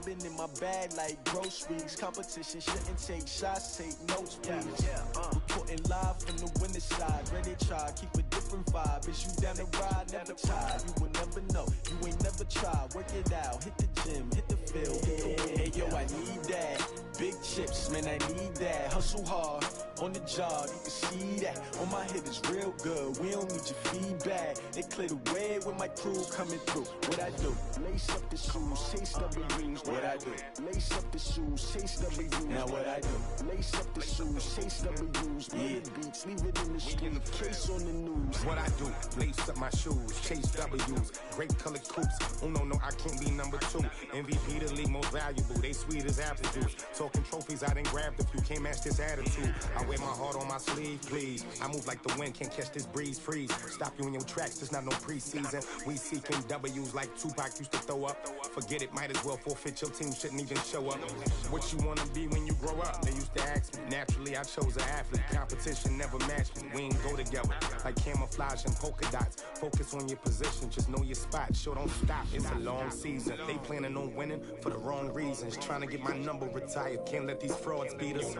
rubbing in my bag like groceries. Competition shouldn't take shots, take notes, please. Reporting live from the winter side. Ready to try, keep a different vibe. Is you down the ride? Never tired. You will never know. You ain't never tried. Work it out. Hit the gym, hit the field. Hey, yo, I need that. Big chips, man, I need that. Hustle hard on the job, you can see that. On my head is real good. We don't need your feedback. They clear the way with my crew coming through. What I do? Lace up the shoes, chase W's. What I do? Lace up the shoes, chase W's. Now what I do? Lace up the shoes, chase W's. Yeah, beats, leave it in the street. Case on the news. What I do? Lace up my shoes, chase W's. Great colored coops. Oh no, I can't be number 2. MVP the league most valuable. They sweet as apple juice. Talking trophies, I didn't grab the few. Can't match this attitude. I wear my heart on my sleeve, please. I move like the wind, can't catch this breeze, freeze. Stop you in your tracks, there's not no preseason. We seeking W's like Tupac used to throw up. Forget it, might as well forfeit. Your team shouldn't even show up. What you wanna be when you grow up? They used to ask me. Naturally, I chose an athlete. Competition never matched me. We ain't go together like camouflage and polka dots. Focus on your position, just know your spot. Sure, don't stop, it's a long season. They planning on winning for the wrong reasons. Trying to get my number retired, can't let these frauds beat us.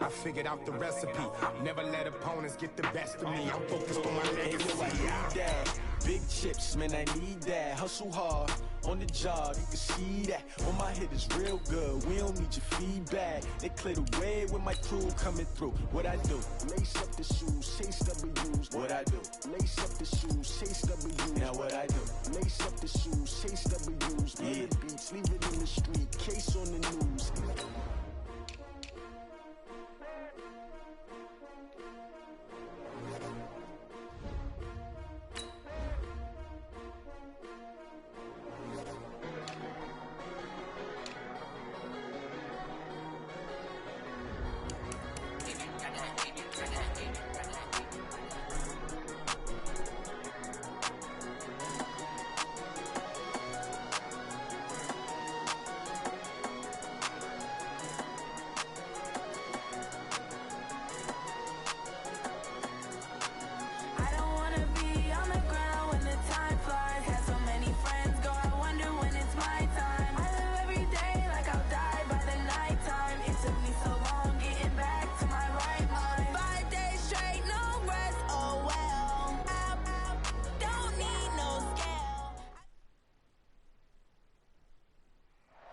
I figured out the recipe. Never let opponents get the best of me. I'm focused on my legacy. I need that. Big chips, man, I need that. Hustle hard on the job, you can see that. On my head is real good. We don't need your feedback. They clear the way with my crew coming through. What I do? Lace up the shoes, chase W's. What I do? Lace up the shoes, chase W's. Now what I do? Lace up the shoes, chase W's. Yeah, beats, leave it in the street. Case on the news.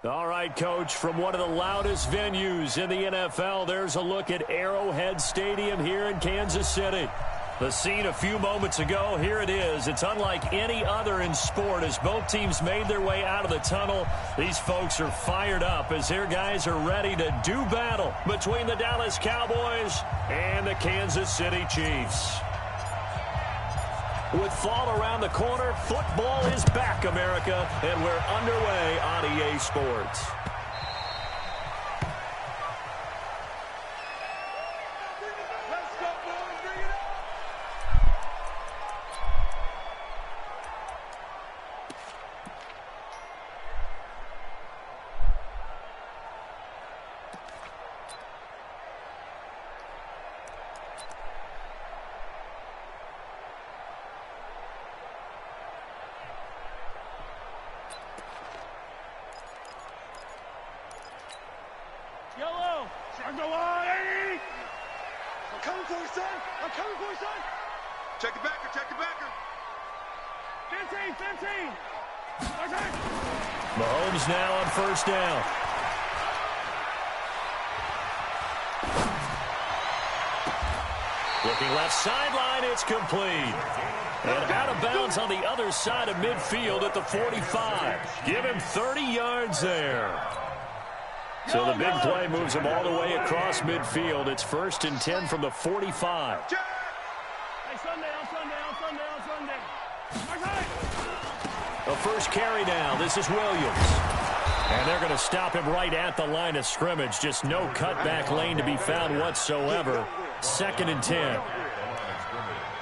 All right, Coach, from one of the loudest venues in the NFL, there's a look at Arrowhead Stadium here in Kansas City. The scene a few moments ago, here it is. It's unlike any other in sport as both teams made their way out of the tunnel. These folks are fired up as their guys are ready to do battle between the Dallas Cowboys and the Kansas City Chiefs. With fall around the corner, football is back, America, and we're underway on EA Sports. Check the backer, check the backer. 15. Mahomes now on first down. Looking left sideline, it's complete. And out of bounds on the other side of midfield at the 45. Give him 30 yards there. So the big play moves him all the way across midfield. It's 1st and 10 from the 45. A first carry down. This is Williams. And they're going to stop him right at the line of scrimmage. Just no cutback lane to be found whatsoever. 2nd and 10.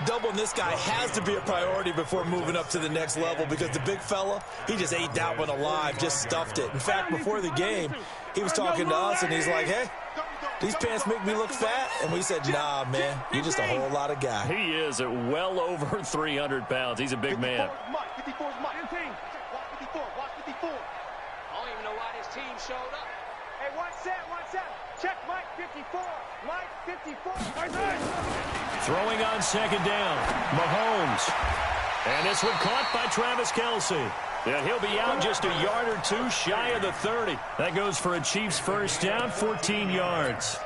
Doubling this guy has to be a priority before moving up to the next level because the big fella, he just ate that one alive, just stuffed it. In fact, before the game, he was talking to us, and he's like, hey, these pants make me look fat. And we said, nah, man, you're just a whole lot of guy. He is at well over 300 pounds. He's a big man. 54 is mine. 15. Watch 54. I don't even know glad his team showed up. Hey, one set. Check Mike 54. Mike 54. Throwing on second down, Mahomes. And this one caught by Travis Kelce. And he'll be out just a yard or two shy of the 30. That goes for a Chiefs first down, 14 yards.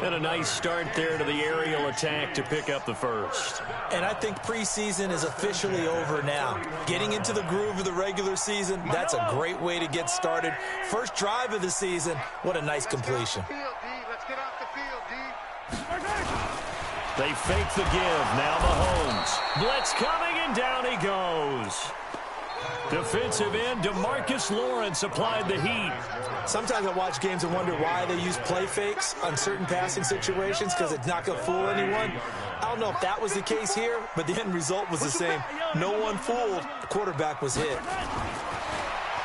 And a nice start there to the aerial attack to pick up the first. And I think preseason is officially over now. Getting into the groove of the regular season, that's a great way to get started. First drive of the season, what a nice completion. Let's get off the field, D. They fake the give. Now Mahomes. Blitz coming, and down he goes. Defensive end DeMarcus Lawrence applied the heat. Sometimes I watch games and wonder why they use play fakes on certain passing situations, because it's not going to fool anyone. I don't know if that was the case here, but the end result was the same. No one fooled. The quarterback was hit.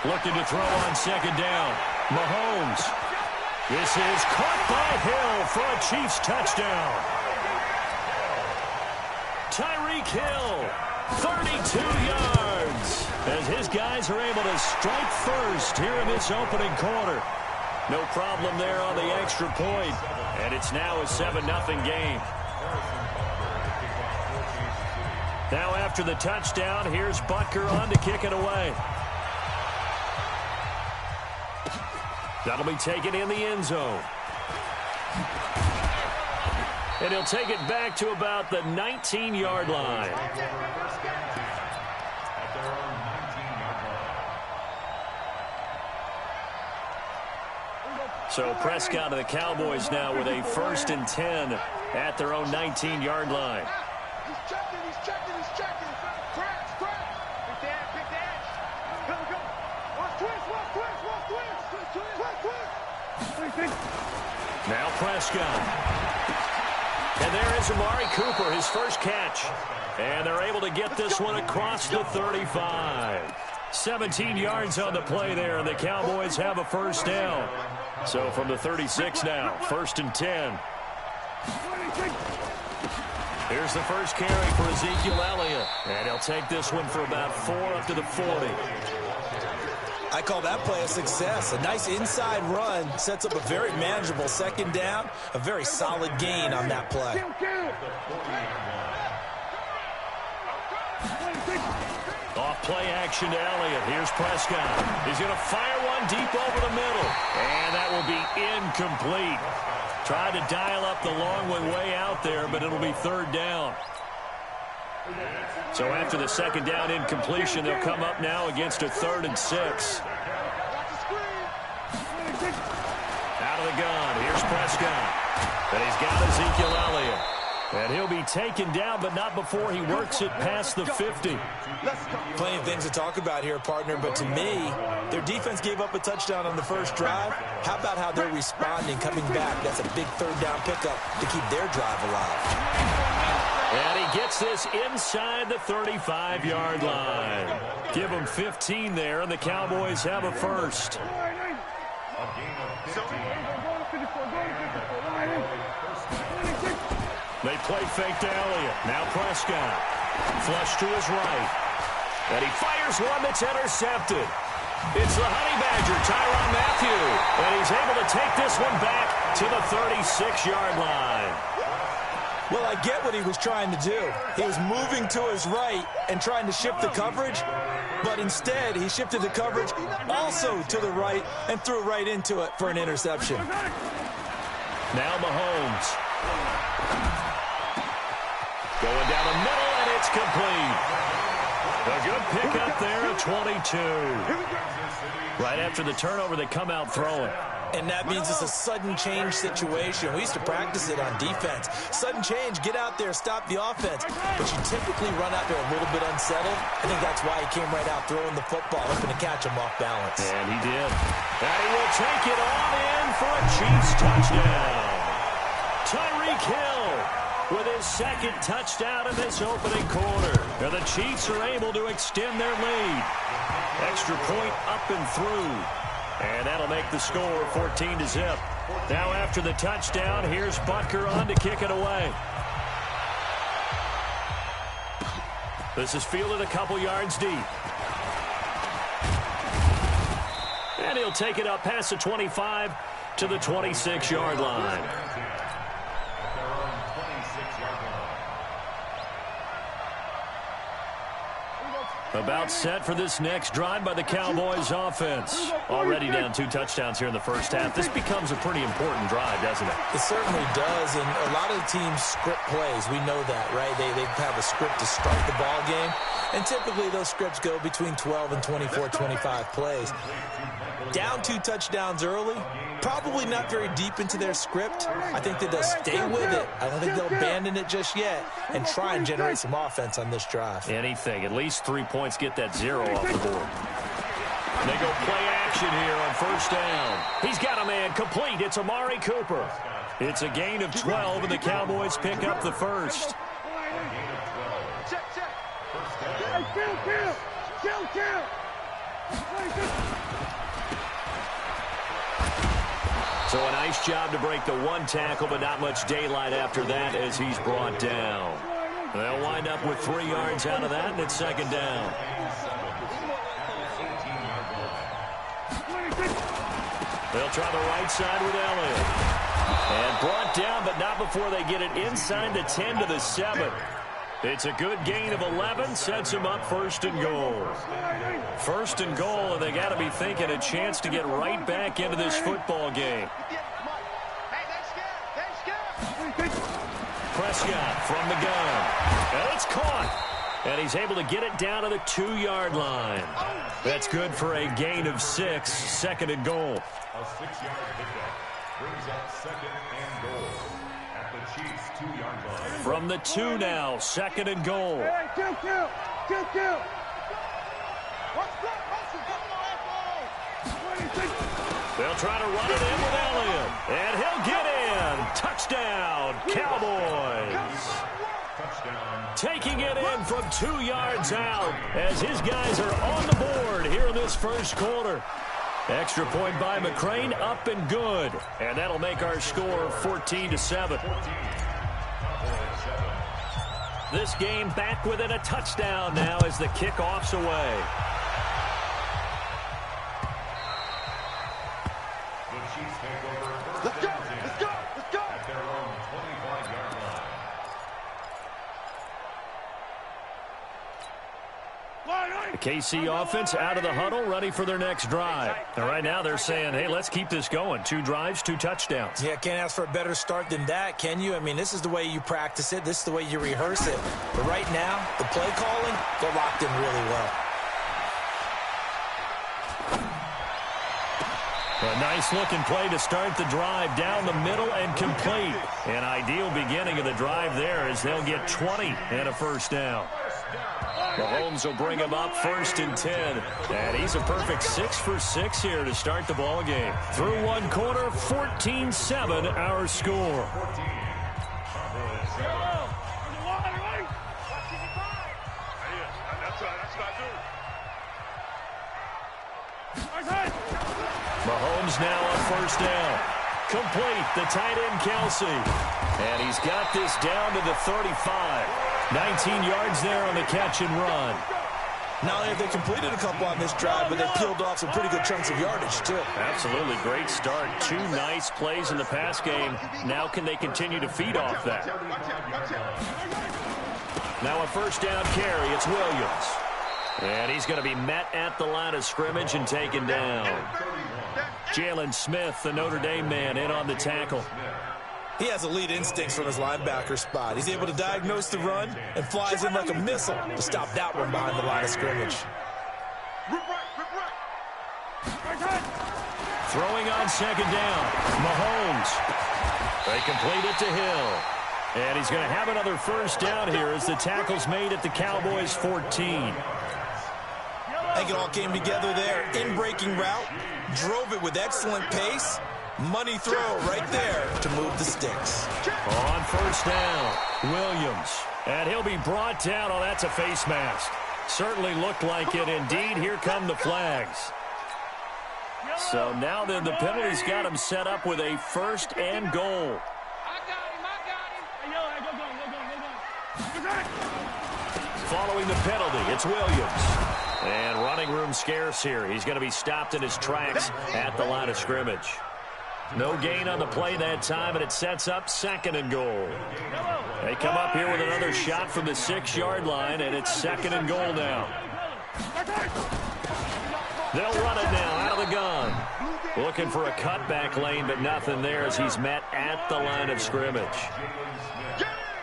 Looking to throw on second down. Mahomes. This is caught by Hill for a Chiefs touchdown. Tyreek Hill, 32 yards. As his guys are able to strike first here in this opening quarter. No problem there on the extra point. And it's now a 7-0 game. Now after the touchdown, here's Butker on to kick it away. That'll be taken in the end zone. And he'll take it back to about the 19-yard line. So Prescott and the Cowboys now with a 1st and 10 at their own 19-yard line. He's checking. Crash. Pick the edge. Go. Watch twist. Now Prescott. And there is Amari Cooper, his first catch. And they're able to get this one across the 35. 17 yards on the play there, and the Cowboys have a first down. So from the 36 now, 1st and 10. Here's the first carry for Ezekiel Elliott. And he'll take this one for about 4 up to the 40. I call that play a success. A nice inside run sets up a very manageable second down. A very solid gain on that play. Off play action to Elliott. Here's Prescott. He's going to fire one deep over the middle. And that will be incomplete. Tried to dial up the long one way out there, but it'll be 3rd down. So after the second down incompletion, they'll come up now against a 3rd and 6. Out of the gun. Here's Prescott. And he's got Ezekiel Elliott. And he'll be taken down, but not before he works it past the 50. Plenty of things to talk about here, partner, but to me, their defense gave up a touchdown on the first drive. How about how they're responding, coming back? That's a big 3rd down pickup to keep their drive alive. And he gets this inside the 35-yard line. Give them 15 there, and the Cowboys have a first. They play fake to Elliott. Now Prescott. Flush to his right. And he fires one that's intercepted. It's the Honey Badger, Tyrann Mathieu. And he's able to take this one back to the 36-yard line. Well, I get what he was trying to do. He was moving to his right and trying to shift the coverage, but instead he shifted the coverage also to the right and threw right into it for an interception. Now Mahomes. Going down the middle, and it's complete. A good pickup there at 22. Right after the turnover, they come out throwing. And that means it's a sudden change situation. We used to practice it on defense. Sudden change, get out there, stop the offense. But you typically run out there a little bit unsettled. I think that's why he came right out throwing the football, hoping to catch him off balance. And he did. And he will take it on in for a Chiefs touchdown. Tyreek Hill with his 2nd touchdown in this opening quarter. And the Chiefs are able to extend their lead. Extra point up and through. And that'll make the score 14-0. Now after the touchdown, here's Butker on to kick it away. This is fielded a couple yards deep. And He'll take it up past the 25 to the 26-yard line. About set for this next drive by the Cowboys offense. Already down 2 touchdowns here in the first half. This becomes a pretty important drive, doesn't it? It certainly does, and a lot of the teams script plays. We know that, right? They have a script to start the ball game, and typically those scripts go between 12 and 24, 25 plays. Down 2 touchdowns early, probably not very deep into their script. I think that they'll stay with it. I don't think they'll abandon it just yet and try and generate some offense on this drive. Anything. At least 3 points, get that 0 off the board. They go play action here on first down. He's got a man complete. It's Amari Cooper. It's a gain of 12, and the Cowboys pick up the first. So a nice job to break the 1 tackle, but not much daylight after that as he's brought down. They'll wind up with 3 yards out of that, and it's second down. They'll try the right side with Elliott. And brought down, but not before they get it inside the 10 to the 7. It's a good gain of 11, sets them up first and goal. First and goal, and they got to be thinking a chance to get right back into this football game. Prescott from the gun. And it's caught. And he's able to get it down to the 2-yard line. That's good for a gain of 6, second and goal. A 6-yard pickup brings up second and goal at the Chiefs' 2-yard line. From the 2 now, second and goal. They'll try to run it in with Elliott. And he'll get in. Touchdown, Cowboys. Taking it in from 2 yards out as his guys are on the board here in this first quarter. Extra point by McCrane, up and good. And that'll make our score 14-7. This game back within a touchdown now as the kickoff's away. The Chiefs take over first down at their own 25-yard line. The KC offense out of the huddle, ready for their next drive. And right now they're saying, hey, let's keep this going. 2 drives, 2 touchdowns. Yeah, can't ask for a better start than that, can you? I mean, this is the way you practice it. This is the way you rehearse it. But right now, the play calling, they're locked in really well. A nice-looking play to start the drive down the middle and complete. An ideal beginning of the drive there as they'll get 20 and a first down. Mahomes will bring him up first and 10. And he's a perfect 6 for 6 here to start the ball game. Through 1 quarter, 14-7 our score. Mahomes now on first down. Complete, the tight end Kelsey. And he's got this down to the 35. 19 yards there on the catch and run. Not only have they completed a couple on this drive, but they peeled off some pretty good chunks of yardage, too. Absolutely, great start. 2 nice plays in the pass game. Now can they continue to feed off that? Now a first down carry, it's Williams. And he's going to be met at the line of scrimmage and taken down. Jalen Smith, the Notre Dame man, in on the tackle. He has elite instincts from his linebacker spot. He's able to diagnose the run and flies in like a missile to stop that one behind the line of scrimmage. Throwing on second down, Mahomes. They complete it to Hill. And he's going to have another first down here as the tackle's made at the Cowboys' 14. I think it all came together there. In-breaking route, drove it with excellent pace. Money throw right there to move the sticks. On first down, Williams. And he'll be brought down. Oh, that's a face mask. Certainly looked like it. Indeed, here come the flags. So now then the penalty's got him set up with a first and goal. Following the penalty, it's Williams. And running room scarce here. He's going to be stopped in his tracks at the line of scrimmage. No gain on the play that time, and it sets up 2nd and goal. They come up here with another shot from the 6-yard line, and it's 2nd and goal now. They'll run it now out of the gun. Looking for a cutback lane, but nothing there as he's met at the line of scrimmage.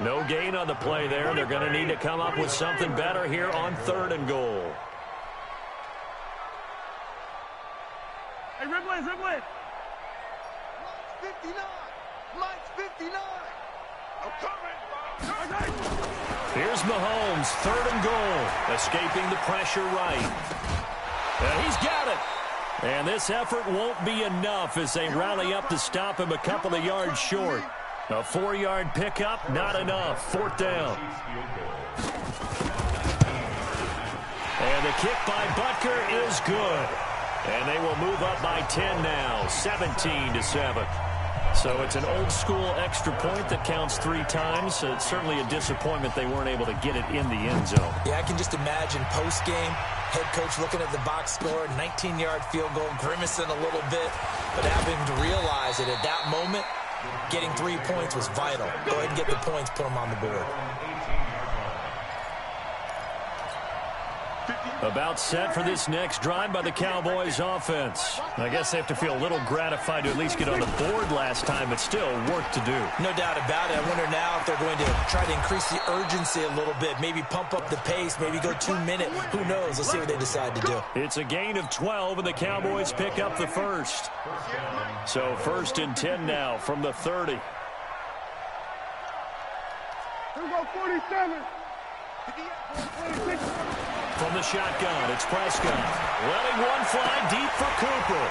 No gain on the play there. They're going to need to come up with something better here on 3rd and goal. Hey, Ribley. Mike's 59. Mike's 59. I'm coming. Here's Mahomes, 3rd and goal. Escaping the pressure right. And he's got it. And this effort won't be enough as they rally up to stop him a couple of yards short. A 4-yard pickup, not enough. 4th down. And the kick by Butker is good. And they will move up by 10 now, 17-7. So it's an old-school extra point that counts 3 times. So it's certainly a disappointment they weren't able to get it in the end zone. Yeah, I can just imagine post-game, head coach looking at the box score, 19-yard field goal, grimacing a little bit, but having to realize that at that moment, getting 3 points was vital. Go ahead and get the points, put them on the board. About set for this next drive by the Cowboys offense. I guess they have to feel a little gratified to at least get on the board last time, but still work to do. No doubt about it. I wonder now if they're going to try to increase the urgency a little bit, maybe pump up the pace, maybe go 2-minute. Who knows? Let's see what they decide to do. It's a gain of 12, and the Cowboys pick up the first. So 1st and 10 now from the 30. Here we go, 47. 46. From the shotgun, it's Prescott. Letting one fly deep for Cooper.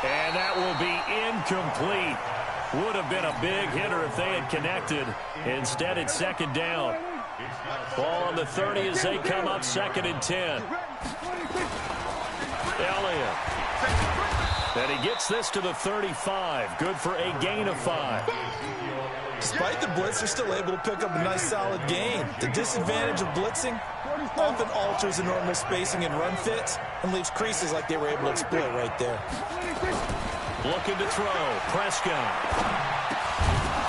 And that will be incomplete. Would have been a big hitter if they had connected. Instead, it's 2nd down. Ball on the 30 as they come up 2nd and 10. Elliott. And he gets this to the 35. Good for a gain of 5. Despite the blitz, they're still able to pick up a nice, solid gain. The disadvantage of blitzing often alters the normal spacing and run fits and leaves creases like they were able to exploit right there. Looking to throw. Prescott.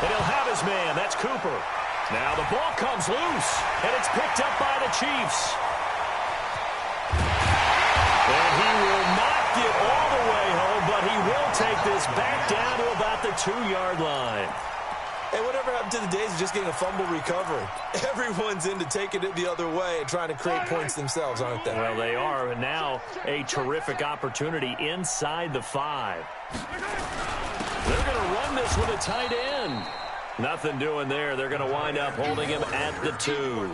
And he'll have his man. That's Cooper. Now the ball comes loose, and it's picked up by the Chiefs. And he will not get all the way home, but he will take this back down to about the 2-yard line. Hey, whatever happened to the days of just getting a fumble recovery? Everyone's into taking it the other way and trying to create points themselves, aren't they? Well, they are, and now a terrific opportunity inside the 5. They're going to run this with a tight end. Nothing doing there. They're going to wind up holding him at the 2.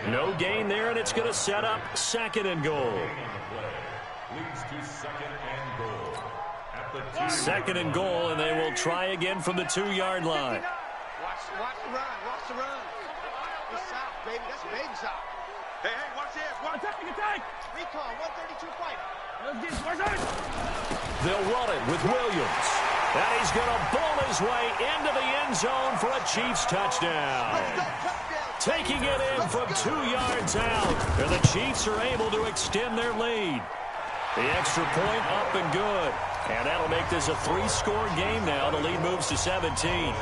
No gain there, and it's going to set up 2nd and goal. Leads to 2nd and goal. At the 2nd and goal, and they will try again from the 2-yard line. Watch the run. Watch the run. It's south, baby. That's baby south. Hey, watch this. Watch Attack. recon. 132 fighter. They'll run it with Williams. And he's going to bull his way into the end zone for a Chiefs touchdown. Taking it in from 2 yards out. And the Chiefs are able to extend their lead. The extra point up and good. And that'll make this a 3-score game now. The lead moves to 17.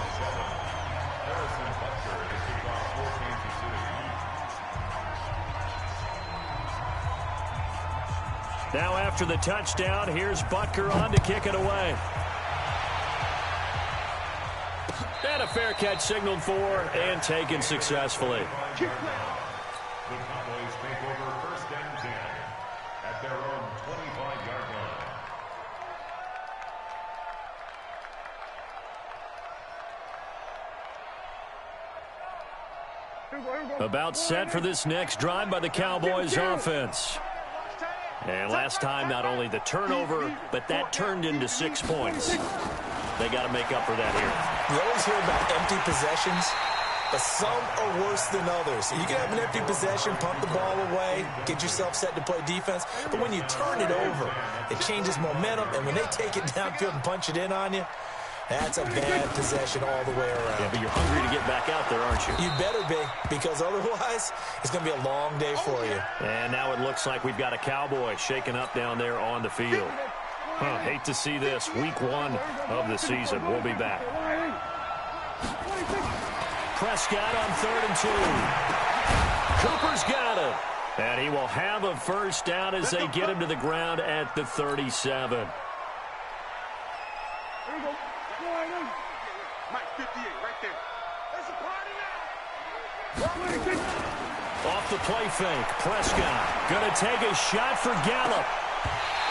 Now after the touchdown, here's Butker on to kick it away. And a fair catch signaled for and taken successfully. The Cowboys take over 1st and 10 at their own 25-yard line. About set for this next drive by the Cowboys offense. And last time, not only the turnover, but that turned into 6 points. They got to make up for that here. You always hear about empty possessions, but some are worse than others. You can have an empty possession, pump the ball away, get yourself set to play defense, but when you turn it over, it changes momentum, and when they take it downfield and punch it in on you, That's a bad possession all the way around. Yeah, but you're hungry to get back out there, aren't you? You better be, because otherwise it's going to be a long day for you. And now it looks like we've got a Cowboy shaking up down there on the field. Hate to see this. Week 1 of the season. We'll be back. Prescott on 3rd and 2. Cooper's got it. And he will have a first down as they get him to the ground at the 37. Mike 58, right there. There's a party now. Off the play fake, Prescott going to take a shot for Gallup.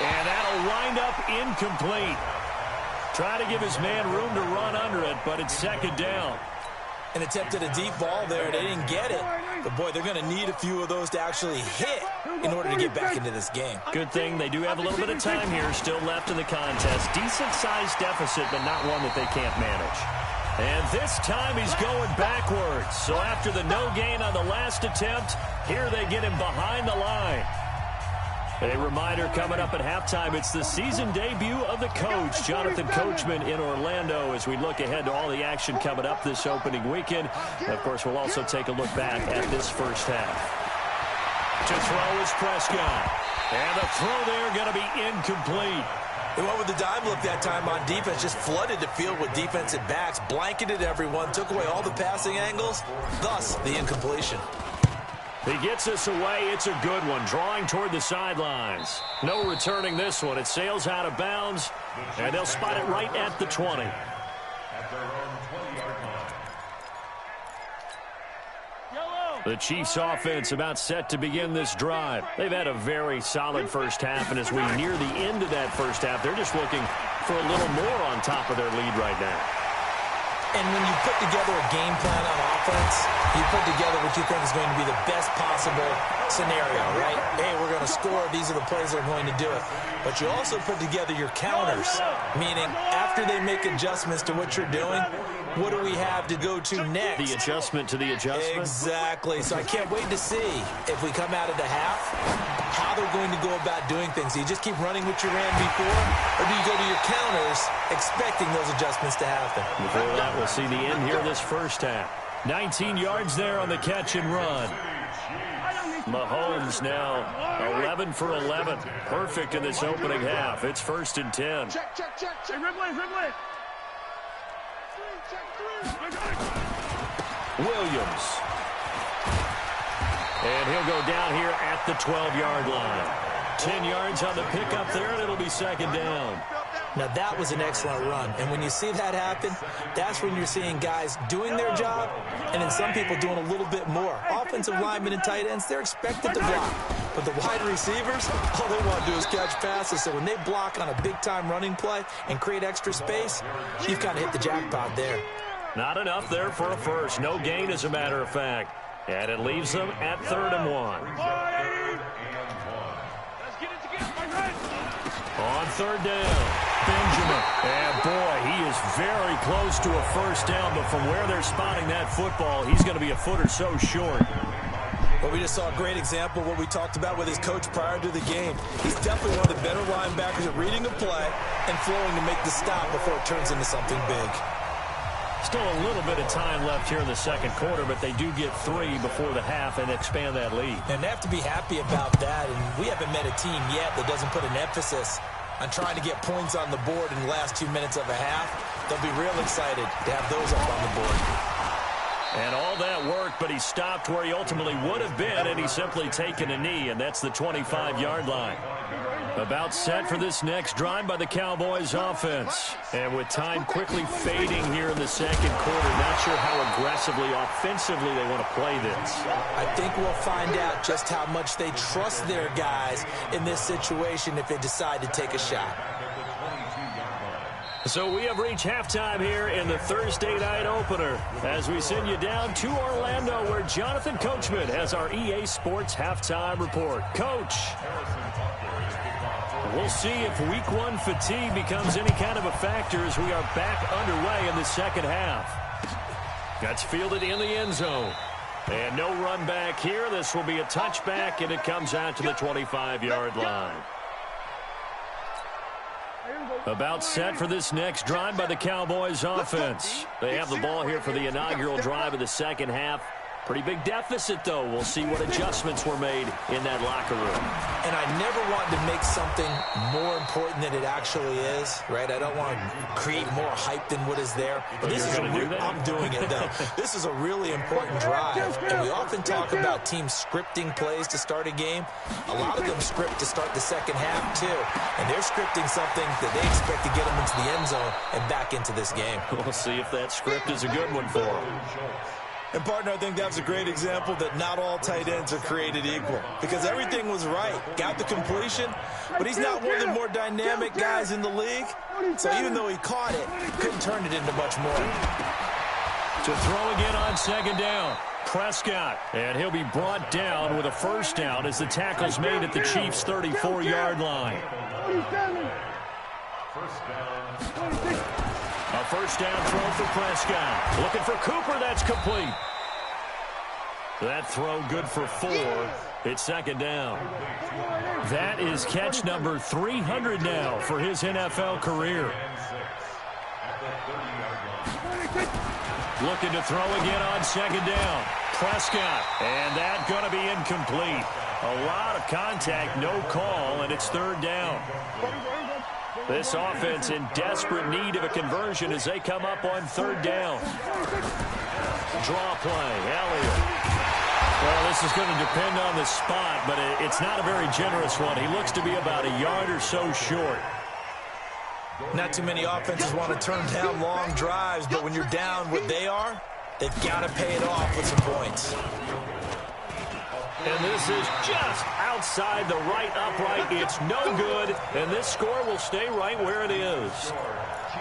And that'll wind up incomplete. Trying to give his man room to run under it, but it's 2nd down. And attempted a deep ball there. They didn't get it. But, boy, they're going to need a few of those to actually hit in order to get back into this game. Good thing they do have a little bit of time here still left in the contest. Decent-sized deficit, but not one that they can't manage. And this time he's going backwards. So after the no gain on the last attempt, here they get him behind the line. A reminder coming up at halftime, it's the season debut of the coach, Jonathan Coachman in Orlando, as we look ahead to all the action coming up this opening weekend. And of course, we'll also take a look back at this first half. To throw is Prescott. And the throw there going to be incomplete. They went with the dime look that time on defense, just flooded the field with defensive backs, blanketed everyone, took away all the passing angles, thus the incompletion. He gets us away. It's a good one. Drawing toward the sidelines. No returning this one. It sails out of bounds, and they'll spot it right at the 20. The Chiefs offense about set to begin this drive. They've had a very solid first half, and as we near the end of that first half, they're just looking for a little more on top of their lead right now. And when you put together a game plan on offense, you put together what you think is going to be the best possible scenario, right? Hey, we're going to score. These are the plays that are going to do it. But you also put together your counters, meaning after they make adjustments to what you're doing, what do we have to go to next? The adjustment to the adjustment? Exactly. So I can't wait to see if we come out of the half, how they're going to go about doing things. Do you just keep running what you ran before, or do you go to your counters expecting those adjustments to happen? Before that, we'll see the end here this first half. 19 yards there on the catch and run. Mahomes now 11 for 11. Perfect in this opening half. It's 1st and 10. Check. Hey, Ridley. Williams. And he'll go down here at the 12-yard line. 10 yards on the pickup there, and it'll be 2nd down. Now, that was an excellent run. And when you see that happen, that's when you're seeing guys doing their job and then some people doing a little bit more. Offensive linemen and tight ends, they're expected to block. But the wide receivers, all they want to do is catch passes. So when they block on a big-time running play and create extra space, you've kind of hit the jackpot there. Not enough there for a first. No gain, as a matter of fact. And it leaves them at 3rd and 1. On 3rd down, Benjamin. And boy, he is very close to a first down, but from where they're spotting that football, he's going to be a foot or so short. Well, we just saw a great example of what we talked about with his coach prior to the game. He's definitely one of the better linebackers at reading a play and flowing to make the stop before it turns into something big. Still a little bit of time left here in the second quarter, but they do get 3 before the half and expand that lead. And they have to be happy about that, and we haven't met a team yet that doesn't put an emphasis on trying to get points on the board in the last 2 minutes of a half. They'll be real excited to have those up on the board. And all that worked, but he stopped where he ultimately would have been, and he's simply taken a knee, and that's the 25-yard line. About set for this next drive by the Cowboys offense. And with time quickly fading here in the second quarter, not sure how aggressively, offensively they want to play this. I think we'll find out just how much they trust their guys in this situation if they decide to take a shot. So we have reached halftime here in the Thursday night opener as we send you down to Orlando where Jonathan Coachman has our EA Sports halftime report. Coach, we'll see if week 1 fatigue becomes any kind of a factor as we are back underway in the second half. That's fielded in the end zone. And no run back here. This will be a touchback, and it comes out to the 25-yard line. About set for this next drive by the Cowboys offense. They have the ball here for the inaugural drive of the second half. Pretty big deficit, though. We'll see what adjustments were made in that locker room. And I never want to make something more important than it actually is, right? I don't want to create more hype than what is there. But this is I'm doing it, though. This is a really important drive. And we often talk about teams scripting plays to start a game. A lot of them script to start the second half, too. And they're scripting something that they expect to get them into the end zone and back into this game. We'll see if that script is a good one for them. And, partner, I think that was a great example that not all tight ends are created equal. Because everything was right. Got the completion, but he's not one of the more dynamic guys in the league. So even though he caught it, couldn't turn it into much more. To throw again on second down. Prescott, and he'll be brought down with a first down as the tackle's made at the Chiefs' 34-yard line. A first down throw for Prescott. Looking for Cooper. That's complete. That throw good for 4. It's second down. That is catch number 300 now for his NFL career. Looking to throw again on second down. Prescott, and that's going to be incomplete. A lot of contact, no call, and it's third down. This offense in desperate need of a conversion as they come up on third down. Draw play, Elliott. Well, this is going to depend on the spot, but it's not a very generous one. He looks to be about a yard or so short. Not too many offenses want to turn down long drives, but when you're down what they are, they've got to pay it off with some points. And this is just outside the right upright. It's no good, and this score will stay right where it is.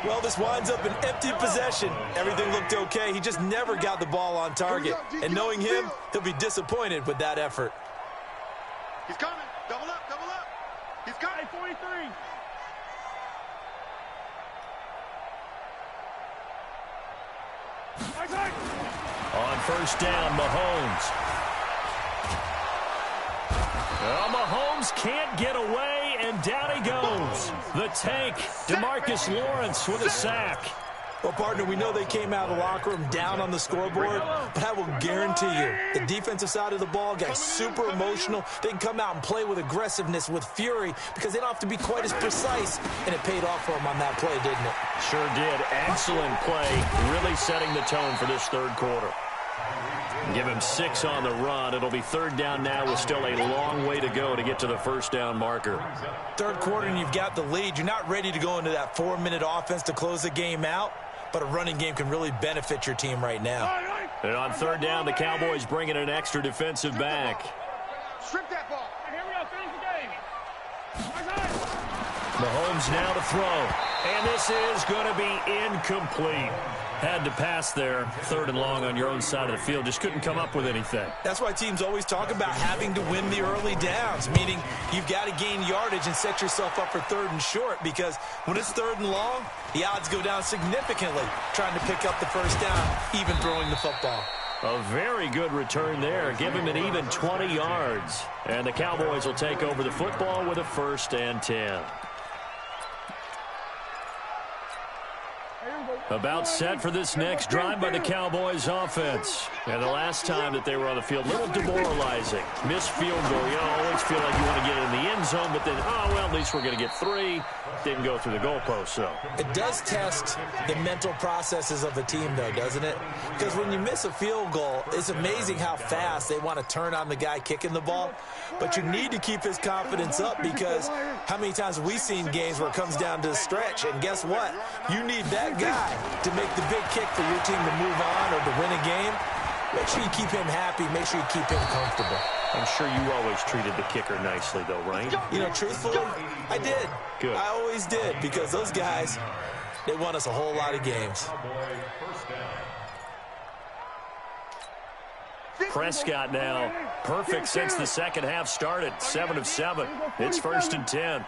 Well, this winds up an empty possession. Everything looked okay. He just never got the ball on target. And knowing him, he'll be disappointed with that effort. He's coming. Double up, double up. He's coming. 43. On first down, Mahomes. Well, Mahomes can't get away, and down he goes. The tank, DeMarcus Lawrence with a sack. Well, partner, we know they came out of the locker room down on the scoreboard, but I will guarantee you the defensive side of the ball got super emotional. They can come out and play with aggressiveness, with fury, because they don't have to be quite as precise, and it paid off for them on that play, didn't it? Sure did. Excellent play, really setting the tone for this third quarter. Give him 6 on the run. It'll be third down now with still a long way to go to get to the first down marker. Third quarter and you've got the lead. You're not ready to go into that 4-minute offense to close the game out, but a running game can really benefit your team right now. And on third down, the Cowboys bring in an extra defensive back. Strip that ball. Here we go. Finish the game. Mahomes now to throw. And this is going to be incomplete. Had to pass there, third and long on your own side of the field. Just couldn't come up with anything. That's why teams always talk about having to win the early downs, meaning you've got to gain yardage and set yourself up for third and short, because when it's third and long, the odds go down significantly trying to pick up the first down, even throwing the football. A very good return there. Give him an even 20 yards. And the Cowboys will take over the football with a 1st and 10. About set for this next drive by the Cowboys offense. And the last time that they were on the field, a little demoralizing. Missed field goal. You always feel like you want to get in the end zone, but then, oh, well, at least we're going to get 3. Didn't go through the goalpost, so. It does test the mental processes of a team, though, doesn't it? Because when you miss a field goal, it's amazing how fast they want to turn on the guy kicking the ball. But you need to keep his confidence up, because how many times have we seen games where it comes down to the stretch? And guess what? You need that guy to make the big kick for your team to move on or to win a game. Make sure you keep him happy. Make sure you keep him comfortable. I'm sure you always treated the kicker nicely, though, right? You know, truthfully, I did. Good. I always did, because those guys, they won us a whole lot of games. Prescott now, perfect since the second half started. 7 of 7. It's 1st and 10. Right over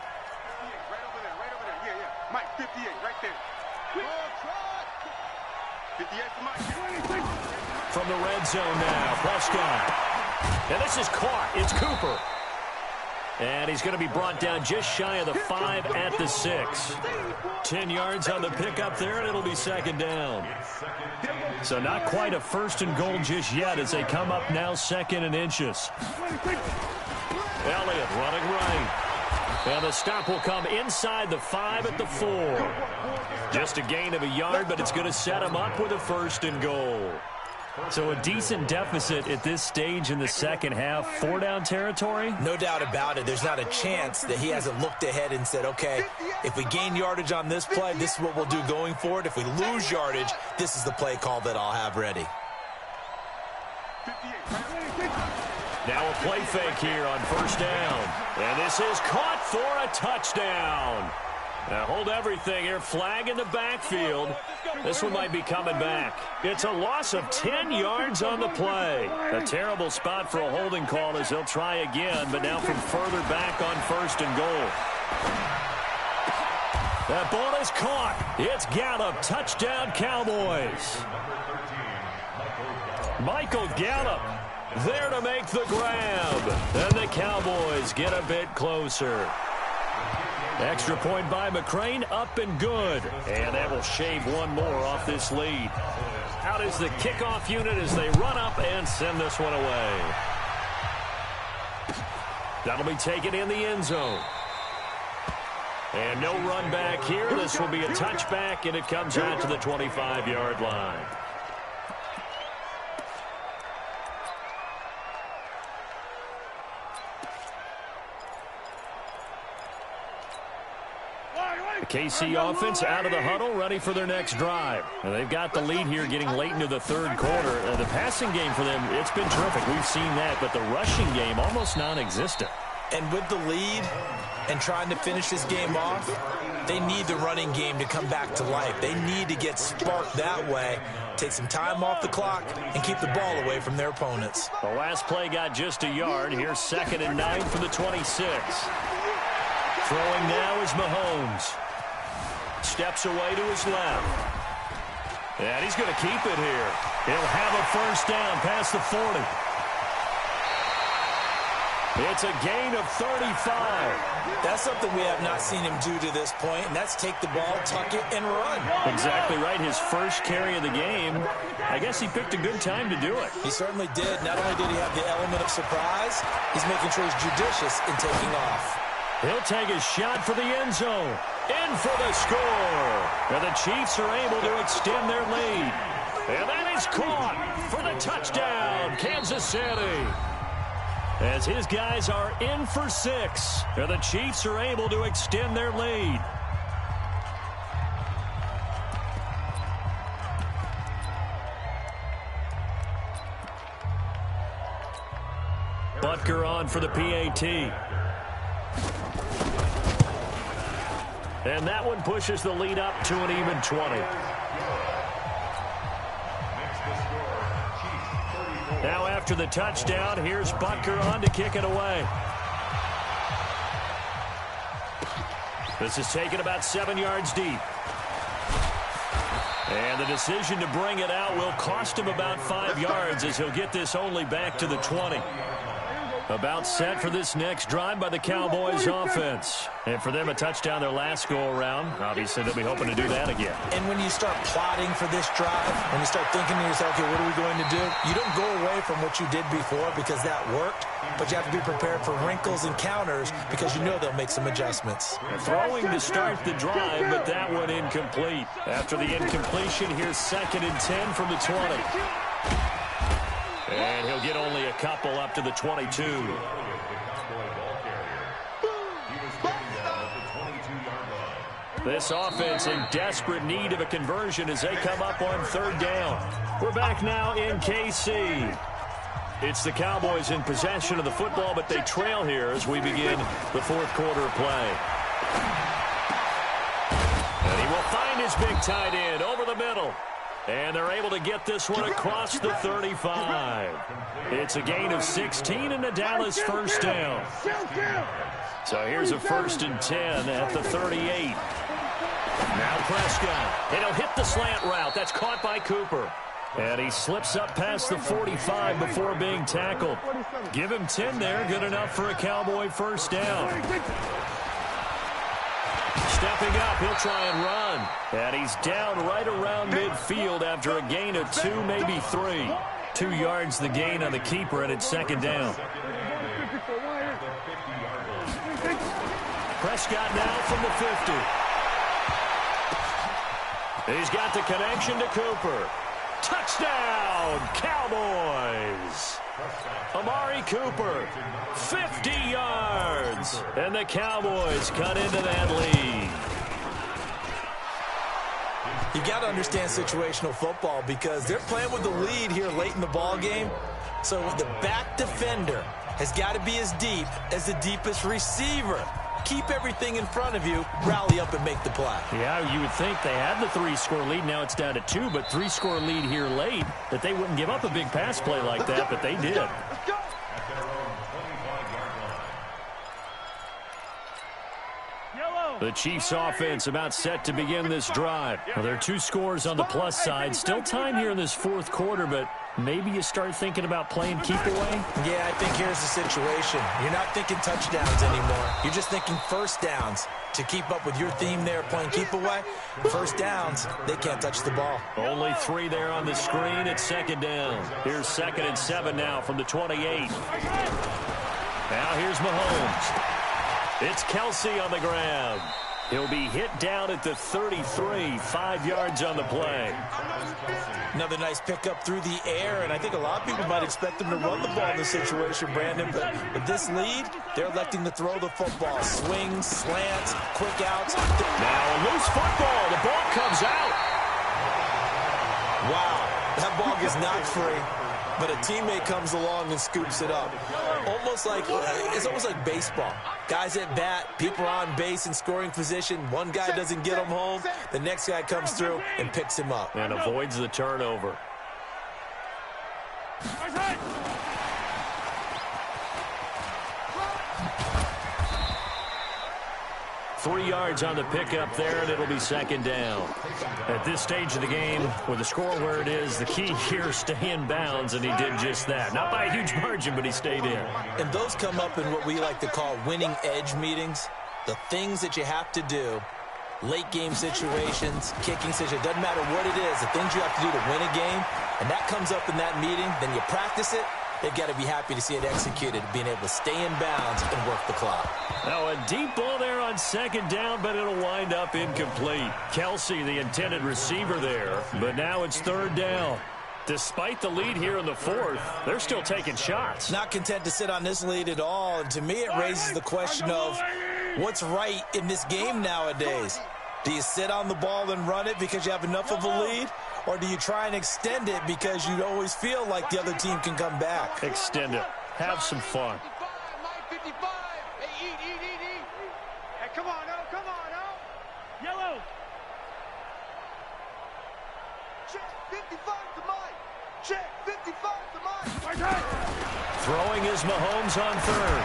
there. Yeah. Mike, 58, right there. 58 for Mike. From the red zone now, Prescott. And this is caught. It's Cooper. And he's going to be brought down just shy of the 5 at the 6. 10 yards on the pickup there, and it'll be second down. So not quite a first and goal just yet as they come up now second and inches. Elliott running right. And the stop will come inside the 5 at the 4. Just a gain of a yard, but it's going to set him up with a first and goal. So a decent deficit at this stage in the second half. 4-down territory? No doubt about it. There's not a chance that he hasn't looked ahead and said, okay, if we gain yardage on this play, this is what we'll do going forward. If we lose yardage, this is the play call that I'll have ready. Now a play fake here on first down. And this is caught for a touchdown. Now hold everything here. Flag in the backfield. This one might be coming back. It's a loss of 10 yards on the play. A terrible spot for a holding call as they'll try again, but now from further back on first and goal. That ball is caught. It's Gallup. Touchdown, Cowboys. Michael Gallup there to make the grab. And the Cowboys get a bit closer. Extra point by McCrane, up and good. And that will shave one more off this lead. Out is the kickoff unit as they run up and send this one away. That'll be taken in the end zone. And no run back here. This will be a touchback, and it comes out to the 25-yard line. KC offense out of the huddle, ready for their next drive. And they've got the lead here getting late into the third quarter. The passing game for them, it's been terrific. We've seen that, but the rushing game almost non-existent. And with the lead and trying to finish this game off, they need the running game to come back to life. They need to get sparked that way, take some time off the clock, and keep the ball away from their opponents. The last play got just a yard. Here's 2nd and 9 from the 26. Throwing now is Mahomes. Steps away to his left. And he's going to keep it here. He'll have a first down past the 40. It's a gain of 35. That's something we have not seen him do to this point, and that's take the ball, tuck it, and run. Exactly right. His first carry of the game. I guess he picked a good time to do it. He certainly did. Not only did he have the element of surprise, he's making sure he's judicious in taking off. He'll take a shot for the end zone. In for the score. And the Chiefs are able to extend their lead. And that is caught for the touchdown, Kansas City. As his guys are in for 6. And the Chiefs are able to extend their lead. Butker on for the PAT. And that one pushes the lead up to an even 20. Now after the touchdown, here's Butker on to kick it away. This is taken about 7 yards deep. And the decision to bring it out will cost him about 5 yards as he'll get this only back to the 20. About set for this next drive by the Cowboys offense. And for them, a touchdown their last go-around. Obviously, they'll be hoping to do that again. And when you start plotting for this drive, when you start thinking to yourself, okay, what are we going to do? You don't go away from what you did before because that worked, but you have to be prepared for wrinkles and counters because you know they'll make some adjustments. Throwing to start the drive, but that one incomplete. After the incompletion, here's 2nd and 10 from the 20. And he'll get only a couple up to the 22. This offense in desperate need of a conversion as they come up on 3rd down. We're back now in KC. It's the Cowboys in possession of the football, but they trail here as we begin the 4th quarter of play. And he will find his big tight end over the middle. And they're able to get this one across the 35. It's a gain of 16 and a Dallas first down. So here's a 1st and 10 at the 38. Now Prescott. And he'll hit the slant route. That's caught by Cooper. And he slips up past the 45 before being tackled. Give him 10 there. Good enough for a Cowboy first down. Stepping up, he'll try and run. And he's down right around midfield after a gain of 2, maybe 3. 2 yards the gain on the keeper, and it's second down. Prescott now from the 50. He's got the connection to Cooper. Touchdown, Cowboys! Amari Cooper, 50 yards. And the Cowboys cut into that lead. You got to understand situational football because they're playing with the lead here late in the ball game. So the back defender has got to be as deep as the deepest receiver. Keep everything in front of you, rally up and make the play. Yeah, you would think they had the 3-score lead. Now it's down to 2, but 3-score lead here late, that they wouldn't give up a big pass play like that, but they did. At their own 25-yard line. The Chiefs offense about set to begin this drive. Well, there are 2 scores on the plus side. Still time here in this fourth quarter, but maybe you start thinking about playing keep away? Yeah, I think here's the situation. You're not thinking touchdowns anymore. You're just thinking first downs. To keep up with your theme there, playing keep away, first downs, they can't touch the ball. Only 3 there on the screen. It's second down. Here's 2nd and 7 now from the 28. Now here's Mahomes. It's Kelsey on the ground. He'll be hit down at the 33, 5 yards on the play. Another nice pickup through the air, and I think a lot of people might expect him to run the ball in this situation, Brandon, but with this lead, they're electing to throw the football. Swings, slants, quick outs. Now a loose football. The ball comes out. Wow, that ball gets knocked free, but a teammate comes along and scoops it up. It's almost like baseball. Guys at bat, people are on base in scoring position. One guy doesn't get him home. The next guy comes through and picks him up. And avoids the turnover. 3 yards on the pickup there, and it'll be second down. At this stage of the game, with the score where it is, the key here, stay in bounds, and he did just that. Not by a huge margin, but he stayed in. And those come up in what we like to call winning edge meetings. The things that you have to do, late game situations, kicking situations, doesn't matter what it is, the things you have to do to win a game, and that comes up in that meeting, then you practice it. They've got to be happy to see it executed, being able to stay in bounds and work the clock. Now a deep ball there on second down, but it'll wind up incomplete. Kelsey, the intended receiver there, but now it's third down. Despite the lead here in the fourth, they're still taking shots. Not content to sit on this lead at all, and to me it raises the question of what's right in this game nowadays. Do you sit on the ball and run it because you have enough of a lead? Or do you try and extend it because you always feel like the other team can come back? Extend it. Have some fun. Hey, eat. Hey, come on, oh. Yellow. Check 55 to Mike. Check 55 to Mike. Throwing is Mahomes on third.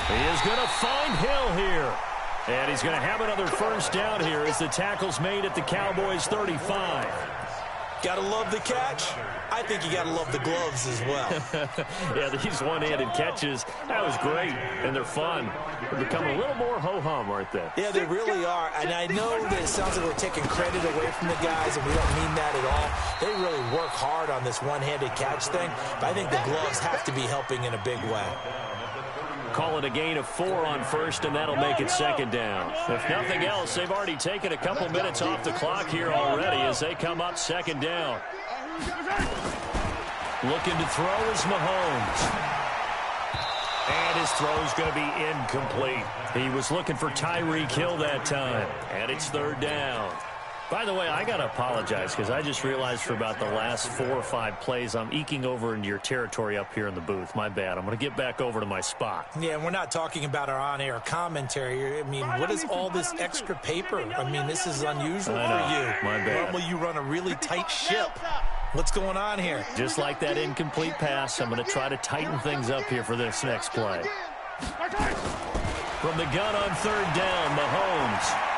He is going to find Hill here. And he's going to have another first down here as the tackle's made at the Cowboys' 35. Got to love the catch. I think you got to love the gloves as well. Yeah, these one-handed catches, that was great, and they're fun. They're becoming a little more ho-hum, aren't they? Yeah, they really are. And I know that it sounds like we're taking credit away from the guys, and we don't mean that at all. They really work hard on this one-handed catch thing, but I think the gloves have to be helping in a big way. Call it a gain of 4 on first, and that'll make it second down. If nothing else, they've already taken a couple minutes off the clock here already as they come up second down. Looking to throw is Mahomes. And his throw's going to be incomplete. He was looking for Tyreek Hill that time, and it's third down. By the way, I got to apologize because I just realized for about the last 4 or 5 plays, I'm eking over into your territory up here in the booth. My bad. I'm going to get back over to my spot. Yeah, and we're not talking about our on-air commentary. I mean, what is all this extra paper? I mean, this is unusual for you. My bad. Normally you run a really tight ship. What's going on here? Just like that incomplete pass, I'm going to try to tighten things up here for this next play. From the gun on third down, Mahomes.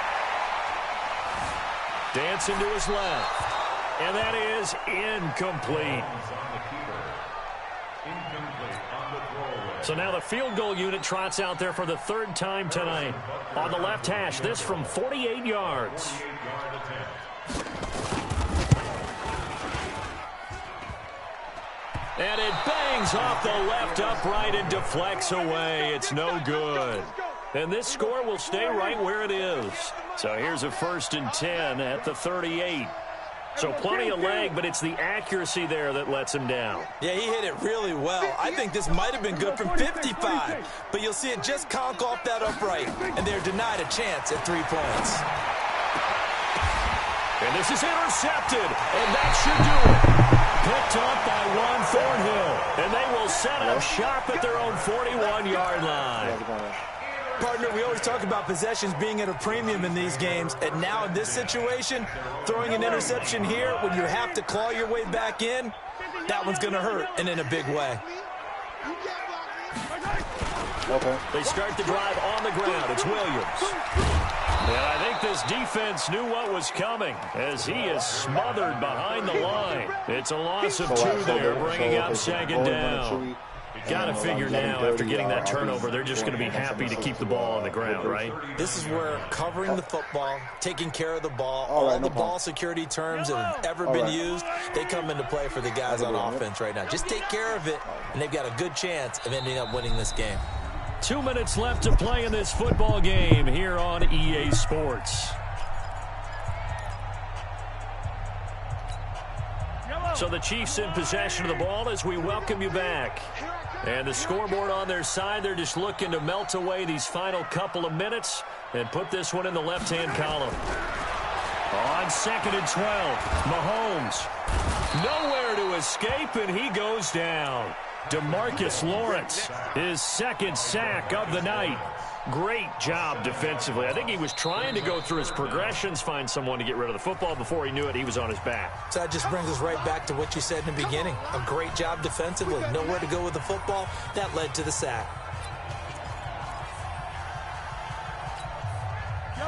Dancing to his left. And that is incomplete. So now the field goal unit trots out there for the third time tonight. On the left hash, this from 48 yards. And it bangs off the left upright and deflects away. It's no good. And this score will stay right where it is. So here's a 1st and 10 at the 38. So plenty of leg, but it's the accuracy there that lets him down. Yeah, he hit it really well. I think this might have been good from 55, but you'll see it just conk off that upright, and they're denied a chance at 3 points. And this is intercepted, and that should do it. Picked up by Juan Thornhill, and they will set up shop at their own 41-yard line. Partner, we always talk about possessions being at a premium in these games, and now in this situation, throwing an interception here when you have to claw your way back in, that one's going to hurt, and in a big way. Okay. They start the drive on the ground. It's Williams. And I think this defense knew what was coming as he is smothered behind the line. It's a loss of 2 there, bringing up 2nd down. Got to figure now, after getting that turnover, they're just going to be happy to keep the ball on the ground, right? This is where covering the football, taking care of the ball, all the ball security terms that have ever been used, they come into play for the guys on offense right now. Just take care of it, and they've got a good chance of ending up winning this game. 2 minutes left to play in this football game here on EA Sports. So the Chiefs in possession of the ball as we welcome you back. And the scoreboard on their side, they're just looking to melt away these final couple of minutes and put this one in the left-hand column. On 2nd and 12, Mahomes. Nowhere to escape, and he goes down. DeMarcus Lawrence, his 2nd sack of the night. Great job defensively. I think he was trying to go through his progressions, find someone to get rid of the football. Before he knew it, he was on his back. So that just brings us right back to what you said in the beginning. A great job defensively. Nowhere to go with the football. That led to the sack.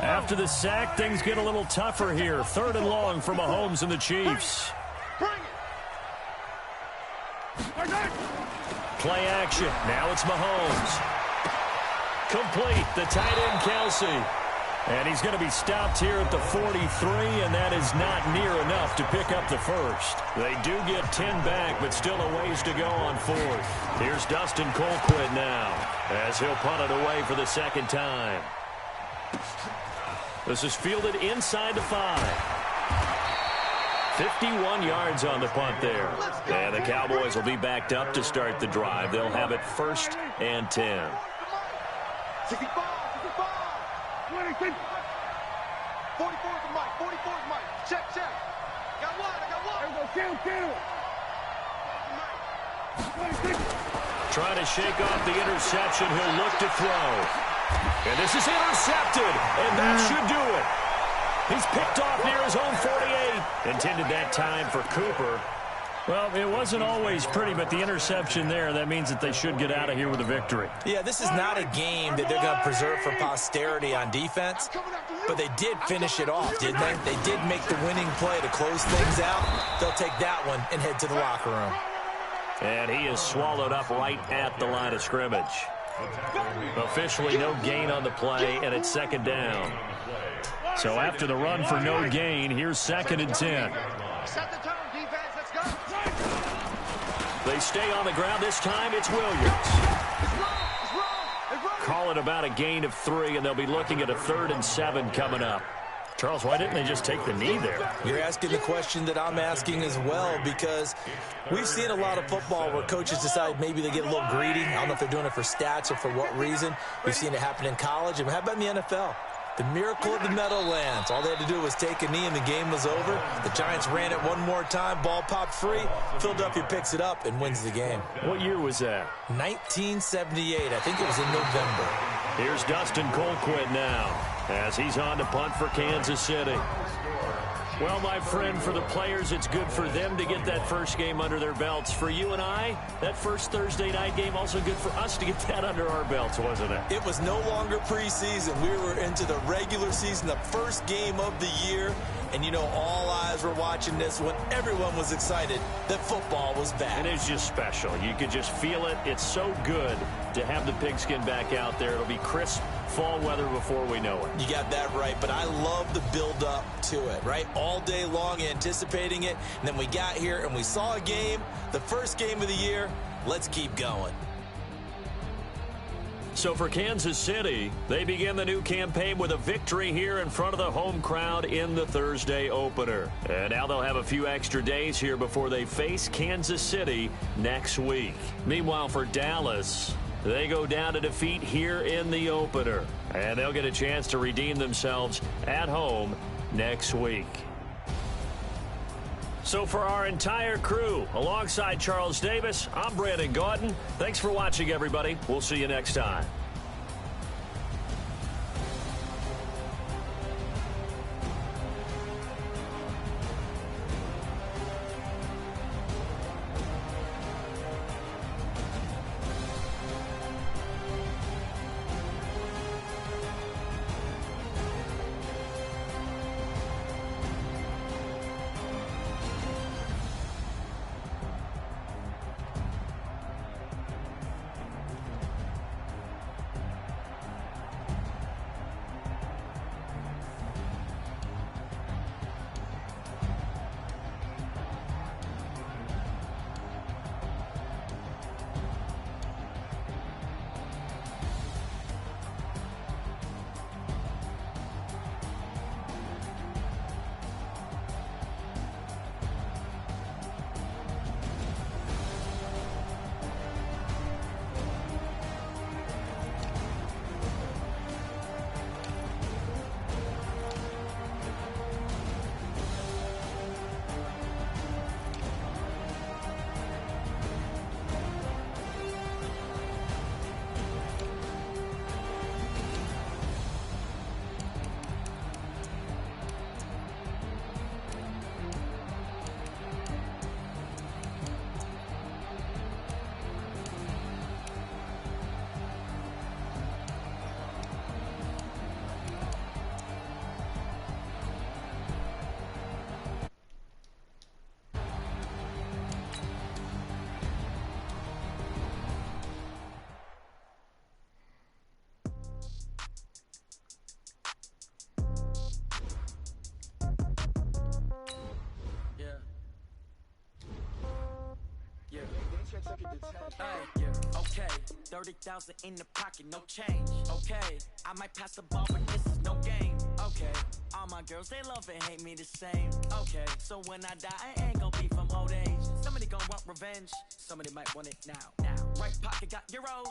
After the sack, things get a little tougher here. 3rd and long for Mahomes and the Chiefs. Play action. Now it's Mahomes. Complete, the tight end, Kelsey. And he's going to be stopped here at the 43, and that is not near enough to pick up the first. They do get 10 back, but still a ways to go on 4th. Here's Dustin Colquitt now, as he'll punt it away for the 2nd time. This is fielded inside the 5. 51 yards on the punt there. And the Cowboys will be backed up to start the drive. They'll have it 1st and 10. 65, 45, 44 is Mike, 44 is Mike. Check. Got one, I got one. There we go, Trying to shake off the interception. He'll look to throw. And this is intercepted, and that should do it. He's picked off near his own 48. Intended that time for Cooper. Well, it wasn't always pretty, but the interception there, that means that they should get out of here with a victory. Yeah, this is not a game that they're going to preserve for posterity on defense, but they did finish it off, didn't they? They did make the winning play to close things out. They'll take that one and head to the locker room. And he is swallowed up right at the line of scrimmage. Officially no gain on the play, and it's 2nd down. So after the run for no gain, here's 2nd and 10. Set the tone, defense, let's go. They stay on the ground. This time it's Williams. Call it about a gain of 3, and they'll be looking at a 3rd and 7 coming up. Charles, why didn't they just take the knee there? You're asking the question that I'm asking as well, because we've seen a lot of football where coaches decide maybe they get a little greedy. I don't know if they're doing it for stats or for what reason. We've seen it happen in college, and how about in the NFL? The miracle of the Meadowlands. All they had to do was take a knee and the game was over. The Giants ran it one more time. Ball popped free. Philadelphia picks it up and wins the game. What year was that? 1978. I think it was in November. Here's Dustin Colquitt now as he's on to punt for Kansas City. Well, my friend, for the players, it's good for them to get that first game under their belts. For you and I, that first Thursday night game, also good for us to get that under our belts, wasn't it? It was no longer preseason. We were into the regular season, the first game of the year. And, you know, all eyes were watching this when everyone was excited that football was back. It is just special. You could just feel it. It's so good to have the pigskin back out there. It'll be crisp fall weather before we know it. You got that right, but I love the build-up to it, right? All day long anticipating it, and then we got here and we saw a game, the first game of the year. Let's keep going. So for Kansas City, they begin the new campaign with a victory here in front of the home crowd in the Thursday opener. And now they'll have a few extra days here before they face Kansas City next week. Meanwhile, for Dallas, they go down to defeat here in the opener. And they'll get a chance to redeem themselves at home next week. So for our entire crew, alongside Charles Davis, I'm Brandon Gaudin. Thanks for watching, everybody. We'll see you next time. Okay, 30,000 in the pocket, no change. Okay, I might pass the ball, but this is no game. Okay, all my girls, they love and hate me the same. Okay, so when I die, I ain't gonna be from old age. Somebody gonna want revenge, somebody might want it now. Right pocket got euros.